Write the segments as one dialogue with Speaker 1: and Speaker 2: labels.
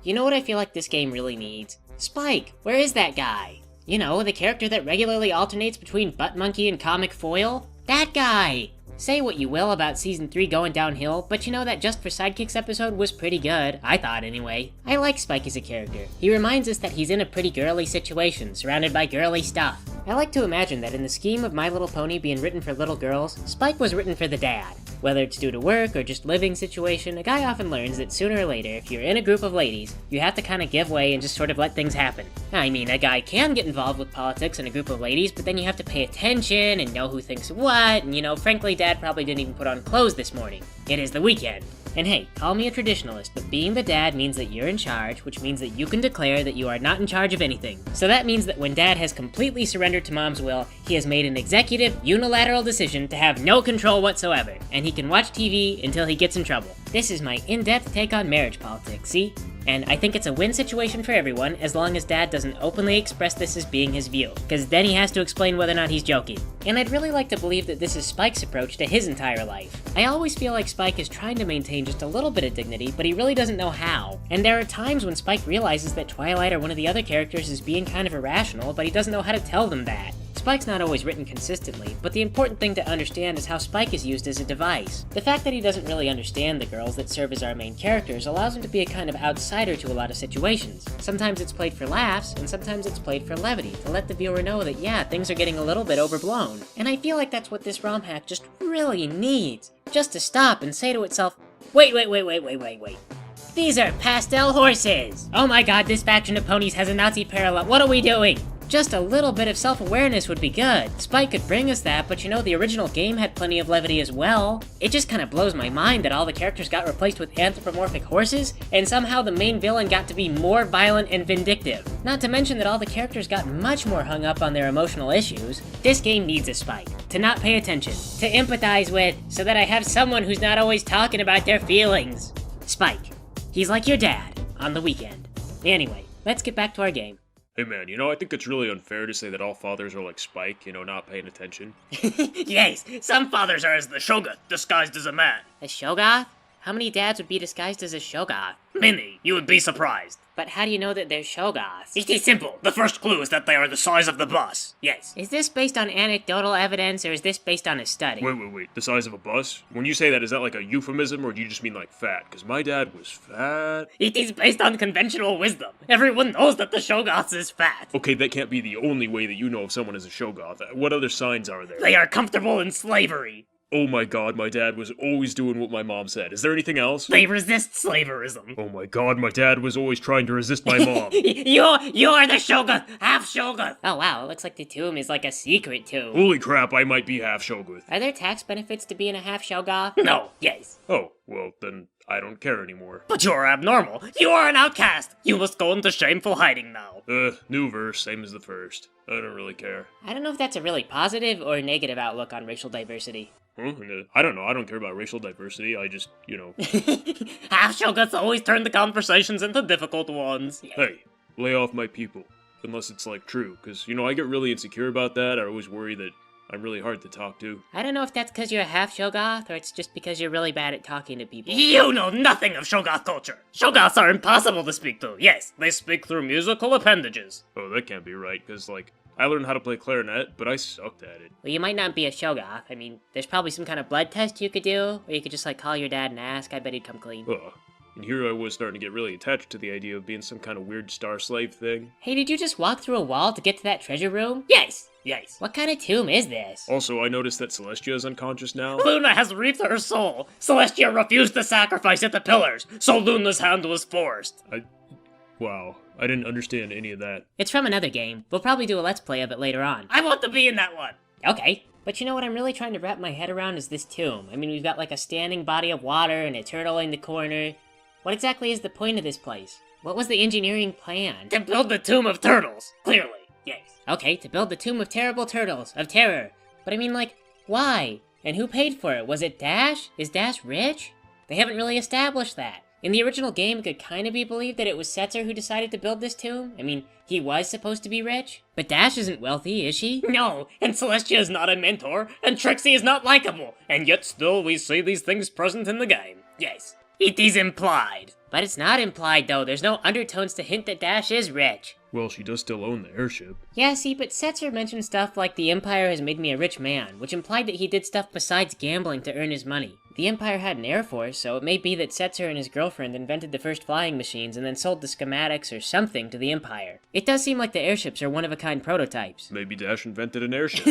Speaker 1: You know what I feel like this game really needs? Spike! Where is that guy? You know, the character that regularly alternates between Butt Monkey and Comic Foil? That guy! Say what you will about Season 3 going downhill, but you know that Just for Sidekicks episode was pretty good, I thought anyway. I like Spike as a character. He reminds us that he's in a pretty girly situation, surrounded by girly stuff. I like to imagine that in the scheme of My Little Pony being written for little girls, Spike was written for the dad. Whether it's due to work or just living situation, a guy often learns that sooner or later, if you're in a group of ladies, you have to kind of give way and just sort of let things happen. I mean, a guy can get involved with politics in a group of ladies, but then you have to pay attention and know who thinks what, and you know, frankly, Dad probably didn't even put on clothes this morning. It is the weekend. And hey, call me a traditionalist, but being the dad means that you're in charge, which means that you can declare that you are not in charge of anything. So that means that when Dad has completely surrendered to Mom's will, he has made an executive, unilateral decision to have no control whatsoever, and he can watch TV until he gets in trouble. This is my in-depth take on marriage politics, see? And I think it's a win situation for everyone, as long as Dad doesn't openly express this as being his view, because then he has to explain whether or not he's joking. And I'd really like to believe that this is Spike's approach to his entire life. I always feel like Spike is trying to maintain just a little bit of dignity, but he really doesn't know how. And there are times when Spike realizes that Twilight or one of the other characters is being kind of irrational, but he doesn't know how to tell them that. Spike's not always written consistently, but the important thing to understand is how Spike is used as a device. The fact that he doesn't really understand the girls that serve as our main characters allows him to be a kind of outsider to a lot of situations. Sometimes it's played for laughs, and sometimes it's played for levity, to let the viewer know that yeah, things are getting a little bit overblown. And I feel like that's what this ROM hack just really needs. Just to stop and say to itself, wait. These are pastel horses! Oh my god, this faction of ponies has a Nazi parallel, what are we doing? Just a little bit of self-awareness would be good. Spike could bring us that, but you know, the original game had plenty of levity as well. It just kinda blows my mind that all the characters got replaced with anthropomorphic horses, and somehow the main villain got to be more violent and vindictive. Not to mention that all the characters got much more hung up on their emotional issues. This game needs a Spike. To not pay attention. To empathize with, so that I have someone who's not always talking about their feelings. Spike. He's like your dad, on the weekend. Anyway, let's get back to our game.
Speaker 2: Hey man, you know, I think it's really unfair to say that all fathers are like Spike, you know, not paying attention.
Speaker 3: Yes, some fathers are as the Shogun, disguised as a man.
Speaker 1: A Shoggoth? How many dads would be disguised as a Shoggoth?
Speaker 3: Many, you would be surprised.
Speaker 1: But how do you know that they're Shoggoths?
Speaker 3: It is simple. The first clue is that they are the size of the bus. Yes.
Speaker 1: Is this based on anecdotal evidence, or is this based on a study?
Speaker 2: Wait, the size of a bus? When you say that, is that like a euphemism, or do you just mean like fat? Because my dad was fat.
Speaker 3: It is based on conventional wisdom. Everyone knows that the Shoggoth is fat.
Speaker 2: Okay, that can't be the only way that you know if someone is a Shoggoth. What other signs are there?
Speaker 3: They are comfortable in slavery.
Speaker 2: Oh my god, my dad was always doing what my mom said. Is there anything else?
Speaker 3: They resist slaverism.
Speaker 2: Oh my god, my dad was always trying to resist my mom.
Speaker 3: You're the Shogun, half Shogun.
Speaker 1: Oh wow, it looks like the tomb is like a secret tomb.
Speaker 2: Holy crap, I might be half Shoggoth.
Speaker 1: Are there tax benefits to being a half Shoggoth?
Speaker 3: No, yes.
Speaker 2: Oh, well, then I don't care anymore.
Speaker 3: But you're abnormal. You are an outcast. You must go into shameful hiding now.
Speaker 2: New verse, same as the first. I don't really care.
Speaker 1: I don't know if that's a really positive or negative outlook on racial diversity.
Speaker 2: I don't know, I don't care about racial diversity, I just, you know...
Speaker 3: Half Shoguns always turn the conversations into difficult ones.
Speaker 2: Hey, lay off my people. Unless it's, like, true, because, you know, I get really insecure about that, I always worry that I'm really hard to talk to.
Speaker 1: I don't know if that's because you're a half Shoggoth, or it's just because you're really bad at talking to people.
Speaker 3: You know nothing of Shoggoth culture! Shoggoths are impossible to speak to, yes, they speak through musical appendages.
Speaker 2: Oh, that can't be right, because, like, I learned how to play clarinet, but I sucked at it.
Speaker 1: Well, you might not be a Shoggoth. I mean, there's probably some kind of blood test you could do, or you could just, like, call your dad and ask. I bet he'd come clean.
Speaker 2: Ugh. And here I was starting to get really attached to the idea of being some kind of weird star slave thing.
Speaker 1: Hey, did you just walk through a wall to get to that treasure room?
Speaker 3: Yes.
Speaker 1: What kind of tomb is this?
Speaker 2: Also, I noticed that Celestia is unconscious now.
Speaker 3: Luna has reaped her soul. Celestia refused to sacrifice at the pillars, so Luna's hand was forced.
Speaker 2: Wow. I didn't understand any of that.
Speaker 1: It's from another game. We'll probably do a Let's Play of it later on.
Speaker 3: I want to be in that one.
Speaker 1: Okay. But you know what I'm really trying to wrap my head around is this tomb. I mean, we've got like a standing body of water and a turtle in the corner. What exactly is the point of this place? What was the engineering plan?
Speaker 3: To build the Tomb of Turtles, clearly. Yes.
Speaker 1: Okay, to build the Tomb of Terrible Turtles, of Terror. But I mean, like, why? And who paid for it? Was it Dash? Is Dash rich? They haven't really established that. In the original game, it could kind of be believed that it was Setzer who decided to build this tomb. I mean, he was supposed to be rich. But Dash isn't wealthy, is she?
Speaker 3: No, and Celestia is not a mentor, and Trixie is not likable, and yet still we see these things present in the game. Yes. It is implied.
Speaker 1: But it's not implied, though. There's no undertones to hint that Dash is rich.
Speaker 2: Well, she does still own the airship.
Speaker 1: Yeah, see, but Setzer mentioned stuff like the Empire has made me a rich man, which implied that he did stuff besides gambling to earn his money. The Empire had an air force, so it may be that Setzer and his girlfriend invented the first flying machines and then sold the schematics or something to the Empire. It does seem like the airships are one-of-a-kind prototypes.
Speaker 2: Maybe Dash invented an airship.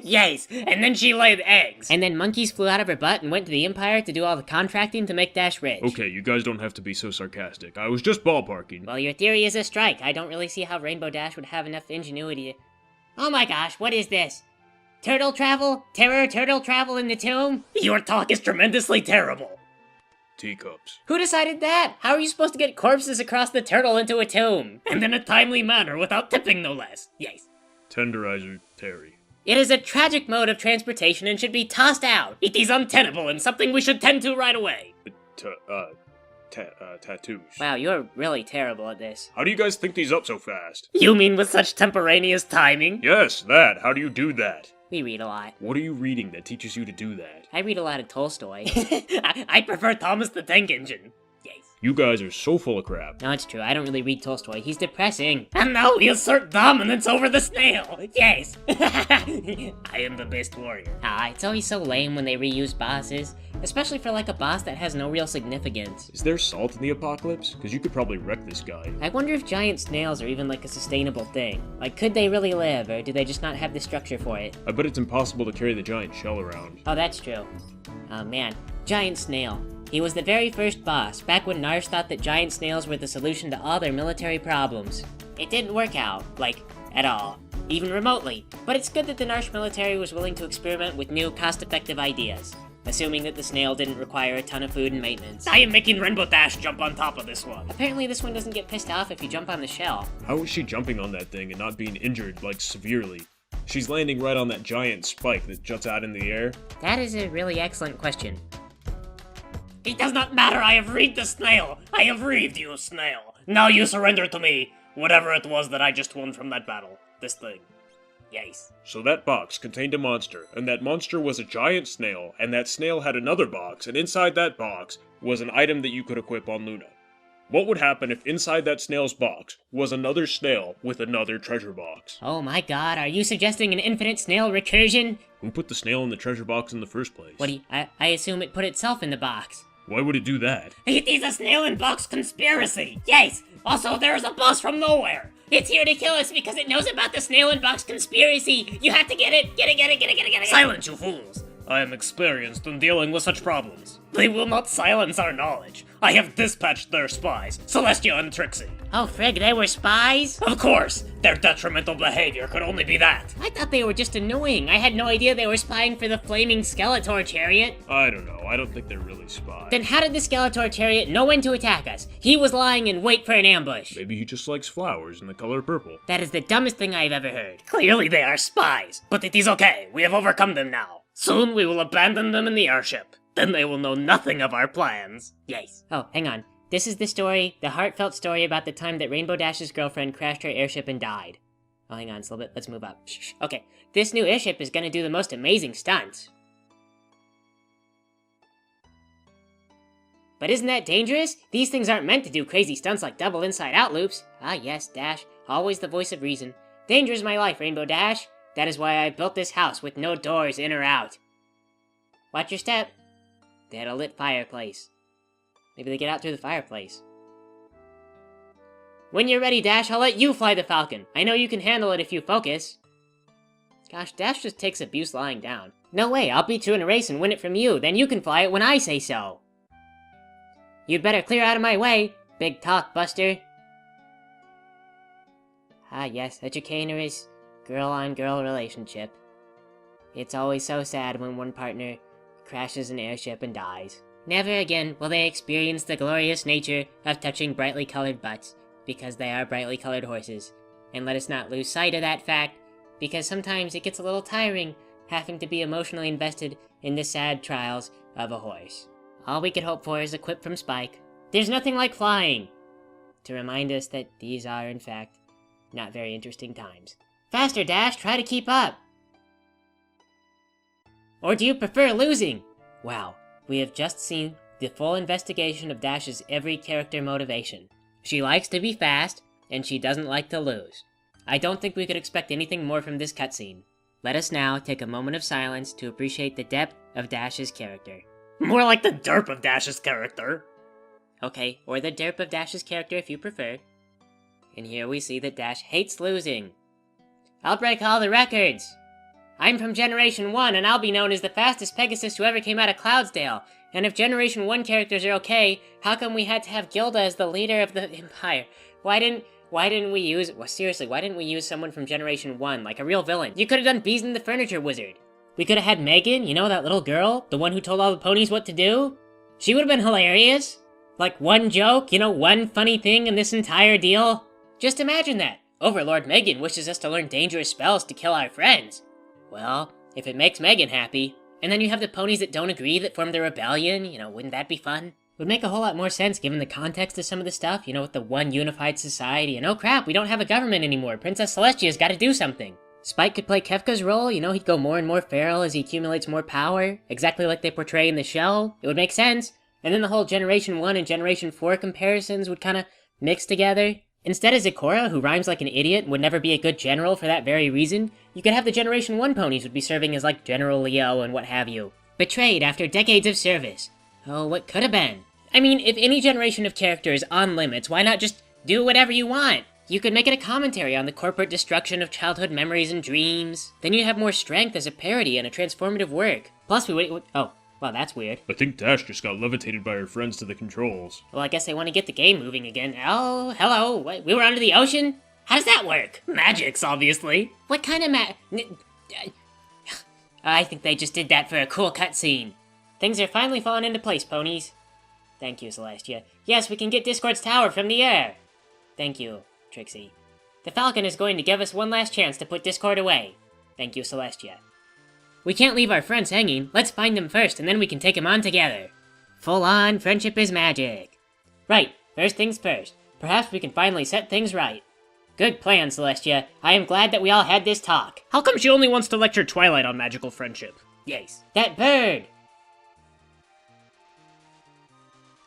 Speaker 3: Yes, and then she laid eggs.
Speaker 1: And then monkeys flew out of her butt and went to the Empire to do all the contracting to make Dash rich.
Speaker 2: Okay, you guys don't have to be so sarcastic. I was just ballparking.
Speaker 1: Well, your theory is a strike. I don't really see how Rainbow Dash would have enough ingenuity. Oh my gosh, what is this? Turtle travel? Terror turtle travel in the tomb?
Speaker 3: Your talk is tremendously terrible.
Speaker 2: Teacups.
Speaker 1: Who decided that? How are you supposed to get corpses across the turtle into a tomb?
Speaker 3: And in a timely manner without tipping no less. Yes.
Speaker 2: Tenderizer Terry.
Speaker 1: It is a tragic mode of transportation and should be tossed out.
Speaker 3: It is untenable and something we should tend to right away.
Speaker 2: Tattoos.
Speaker 1: Wow, you're really terrible at this.
Speaker 2: How do you guys think these up so fast?
Speaker 3: You mean with such temporaneous timing?
Speaker 2: Yes, that. How do you do that?
Speaker 1: We read a lot.
Speaker 2: What are you reading that teaches you to do that?
Speaker 1: I read a lot of Tolstoy.
Speaker 3: I prefer Thomas the Tank Engine. Yes.
Speaker 2: You guys are so full of crap.
Speaker 1: No, it's true. I don't really read Tolstoy. He's depressing.
Speaker 3: And now we assert dominance over the snail. Yes. I am the best warrior.
Speaker 1: Ah, it's always so lame when they reuse bosses. Especially for like a boss that has no real significance.
Speaker 2: Is there salt in the apocalypse? Because you could probably wreck this guy.
Speaker 1: I wonder if giant snails are even like a sustainable thing. Like, could they really live, or do they just not have the structure for it?
Speaker 2: I bet it's impossible to carry the giant shell around.
Speaker 1: Oh, that's true. Oh man, giant snail. He was the very first boss, back when Narsh thought that giant snails were the solution to all their military problems. It didn't work out, like, at all. Even remotely. But it's good that the Narsh military was willing to experiment with new, cost-effective ideas. Assuming that the snail didn't require a ton of food and maintenance.
Speaker 3: I am making Rainbow Dash jump on top of this one.
Speaker 1: Apparently this one doesn't get pissed off if you jump on the shell.
Speaker 2: How is she jumping on that thing and not being injured, like, severely? She's landing right on that giant spike that juts out in the air.
Speaker 1: That is a really excellent question.
Speaker 3: It does not matter, I have read the snail. I have read you, snail. Now you surrender to me, whatever it was that I just won from that battle. This thing. Yes.
Speaker 2: So that box contained a monster, and that monster was a giant snail, and that snail had another box, and inside that box was an item that you could equip on Luna. What would happen if inside that snail's box was another snail with another treasure box?
Speaker 1: Oh my god, are you suggesting an infinite snail recursion?
Speaker 2: Who put the snail in the treasure box in the first place?
Speaker 1: What do you, I assume it put itself in the box.
Speaker 2: Why would it do that?
Speaker 3: It is a snail in box conspiracy. Yes. Also, there is a boss from nowhere.
Speaker 1: It's here to kill us because it knows about the snail in box conspiracy. You have to get it. Get it.
Speaker 3: Silence, you fools. I am experienced in dealing with such problems. They will not silence our knowledge. I have dispatched their spies, Celestia and Trixie.
Speaker 1: Oh, frig, they were spies?
Speaker 3: Of course! Their detrimental behavior could only be that.
Speaker 1: I thought they were just annoying. I had no idea they were spying for the flaming Skeletor chariot.
Speaker 2: I don't know. I don't think they're really spies.
Speaker 1: Then how did the Skeletor chariot know when to attack us? He was lying in wait for an ambush.
Speaker 2: Maybe he just likes flowers in the color purple.
Speaker 1: That is the dumbest thing I've ever heard.
Speaker 3: Clearly they are spies, but it is okay. We have overcome them now. Soon we will abandon them in the airship. Then they will know nothing of our plans.
Speaker 1: Yes. Oh, hang on. This is the story, the heartfelt story about the time that Rainbow Dash's girlfriend crashed her airship and died. Oh, hang on, it's a little bit. Let's move up. Shh. Okay, this new airship is gonna do the most amazing stunts. But isn't that dangerous? These things aren't meant to do crazy stunts like double inside-out loops. Ah, yes, Dash. Always the voice of reason. Danger is my life, Rainbow Dash. That is why I built this house with no doors in or out. Watch your step. They had a lit fireplace. Maybe they get out through the fireplace. When you're ready, Dash, I'll let you fly the Falcon. I know you can handle it if you focus. Gosh, Dash just takes abuse lying down. No way, I'll beat you in a race and win it from you. Then you can fly it when I say so. You'd better clear out of my way, big talk buster. Ah yes, a chicanerous girl-on-girl relationship. It's always so sad when one partner crashes an airship and dies. Never again will they experience the glorious nature of touching brightly colored butts, because they are brightly colored horses. And let us not lose sight of that fact, because sometimes it gets a little tiring having to be emotionally invested in the sad trials of a horse. All we could hope for is a quip from Spike. There's nothing like flying! To remind us that these are, in fact, not very interesting times. Faster, Dash! Try to keep up! Or do you prefer losing? Wow, we have just seen the full investigation of Dash's every character motivation. She likes to be fast, and she doesn't like to lose. I don't think we could expect anything more from this cutscene. Let us now take a moment of silence to appreciate the depth of Dash's character.
Speaker 3: More like the derp of Dash's character.
Speaker 1: Okay, or the derp of Dash's character if you prefer. And here we see that Dash hates losing. I'll break all the records! I'm from Generation 1, and I'll be known as the fastest Pegasus who ever came out of Cloudsdale. And if Generation 1 characters are okay, how come we had to have Gilda as the leader of the Empire? Why didn't we use... Well, seriously, why didn't we use someone from Generation 1, like a real villain? You could have done Beeson the Furniture Wizard. We could have had Megan, you know, that little girl? The one who told all the ponies what to do? She would have been hilarious. Like, one joke, you know, one funny thing in this entire deal. Just imagine that. Overlord Megan wishes us to learn dangerous spells to kill our friends. Well, if it makes Megan happy, and then you have the ponies that don't agree that form the rebellion, you know, wouldn't that be fun? Would make a whole lot more sense given the context of some of the stuff, you know, with the one unified society, and oh crap, we don't have a government anymore, Princess Celestia's gotta do something. Spike could play Kefka's role, you know, he'd go more and more feral as he accumulates more power, exactly like they portray in the show. It would make sense. And then the whole Generation 1 and Generation 4 comparisons would kinda mix together. Instead of Zecora, who rhymes like an idiot and would never be a good general for that very reason, you could have the Generation 1 ponies would be serving as like General Leo and what have you. Betrayed after decades of service. Oh, what could have been? I mean, if any generation of character is on limits, why not just do whatever you want? You could make it a commentary on the corporate destruction of childhood memories and dreams. Then you'd have more strength as a parody and a transformative work. Plus, we would... Oh, well, that's weird.
Speaker 2: I think Dash just got levitated by her friends to the controls.
Speaker 1: Well, I guess they want to get the game moving again. Oh, hello. What, we were under the ocean? How does that work?
Speaker 3: Magics, obviously.
Speaker 1: What kind of I think they just did that for a cool cutscene. Things are finally falling into place, ponies. Thank you, Celestia. Yes, we can get Discord's tower from the air. Thank you, Trixie. The Falcon is going to give us one last chance to put Discord away. Thank you, Celestia. We can't leave our friends hanging. Let's find them first, and then we can take them on together. Full on, friendship is magic. Right, first things first. Perhaps we can finally set things right. Good plan, Celestia. I am glad that we all had this talk.
Speaker 3: How come she only wants to lecture Twilight on magical friendship?
Speaker 1: Yes. That bird!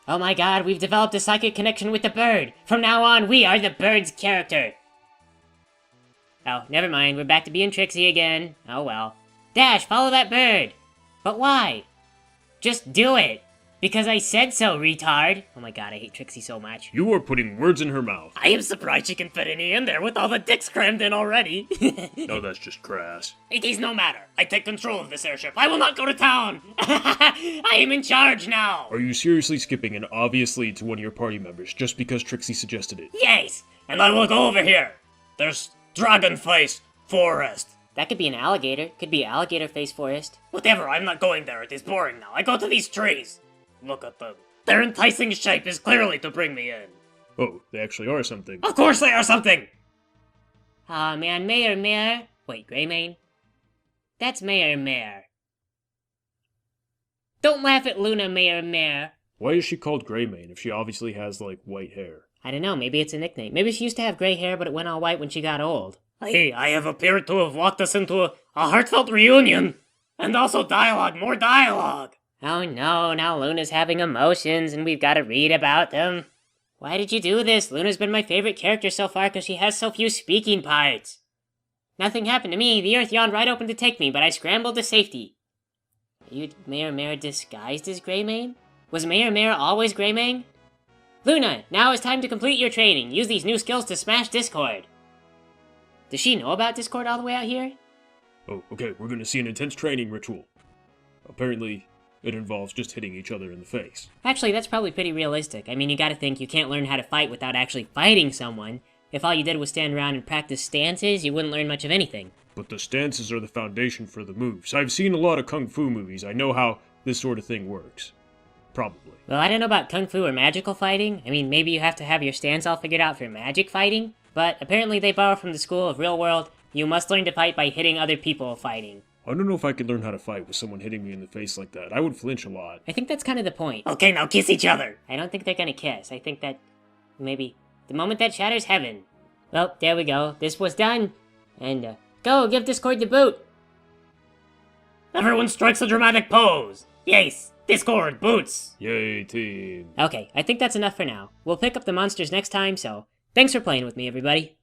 Speaker 1: Oh my god, we've developed a psychic connection with the bird. From now on, we are the bird's character. Oh, never mind. We're back to being Trixie again. Oh well. Dash, follow that bird! But why? Just do it! Because I said so, retard! Oh my god, I hate Trixie so much.
Speaker 2: You are putting words in her mouth.
Speaker 3: I am surprised she can fit any in there with all the dicks crammed in already.
Speaker 2: No, that's just crass.
Speaker 3: It is no matter. I take control of this airship. I will not go to town! I am in charge now!
Speaker 2: Are you seriously skipping an obvious lead to one of your party members just because Trixie suggested it?
Speaker 3: Yes! And I will go over here. There's Dragonface Forest.
Speaker 1: That could be an alligator. Could be Alligator Face Forest.
Speaker 3: Whatever, I'm not going there. It is boring now. I go to these trees. Look at them. Their enticing shape is clearly to bring me in.
Speaker 2: Oh, they actually are something.
Speaker 3: Of course they are something!
Speaker 1: Aw, man, Mayor. Wait, Greymane? That's Mayor. Don't laugh at Luna, Mayor.
Speaker 2: Why is she called Greymane if she obviously has, like, white hair?
Speaker 1: I don't know, maybe it's a nickname. Maybe she used to have gray hair, but it went all white when she got old.
Speaker 3: Hey, I have appeared to have walked us into a heartfelt reunion! And also dialogue, more dialogue!
Speaker 1: Oh no, now Luna's having emotions and we've got to read about them. Why did you do this? Luna's been my favorite character so far because she has so few speaking parts. Nothing happened to me. The earth yawned right open to take me, but I scrambled to safety. Are you Mayor disguised as Greymane? Was Mayor always Greymane? Luna, now is time to complete your training. Use these new skills to smash Discord. Does she know about Discord all the way out here?
Speaker 2: Oh, okay, we're gonna see an intense training ritual. Apparently, it involves just hitting each other in the face.
Speaker 1: Actually, that's probably pretty realistic. I mean, you gotta think you can't learn how to fight without actually fighting someone. If all you did was stand around and practice stances, you wouldn't learn much of anything.
Speaker 2: But the stances are the foundation for the moves. I've seen a lot of kung fu movies. I know how this sort of thing works. Probably.
Speaker 1: Well, I don't know about kung fu or magical fighting. I mean, maybe you have to have your stance all figured out for magic fighting. But apparently they borrow from the school of real world, you must learn to fight by hitting other people fighting.
Speaker 2: I don't know if I could learn how to fight with someone hitting me in the face like that. I would flinch a lot.
Speaker 1: I think that's kind of the point.
Speaker 3: Okay, now kiss each other.
Speaker 1: I don't think they're gonna kiss. I think that maybe the moment that shatters heaven. Well, there we go. This was done. And go, give Discord the boot.
Speaker 3: Everyone strikes a dramatic pose. Yes, Discord, boots!
Speaker 2: Yay, team.
Speaker 1: Okay, I think that's enough for now. We'll pick up the monsters next time, so thanks for playing with me, everybody.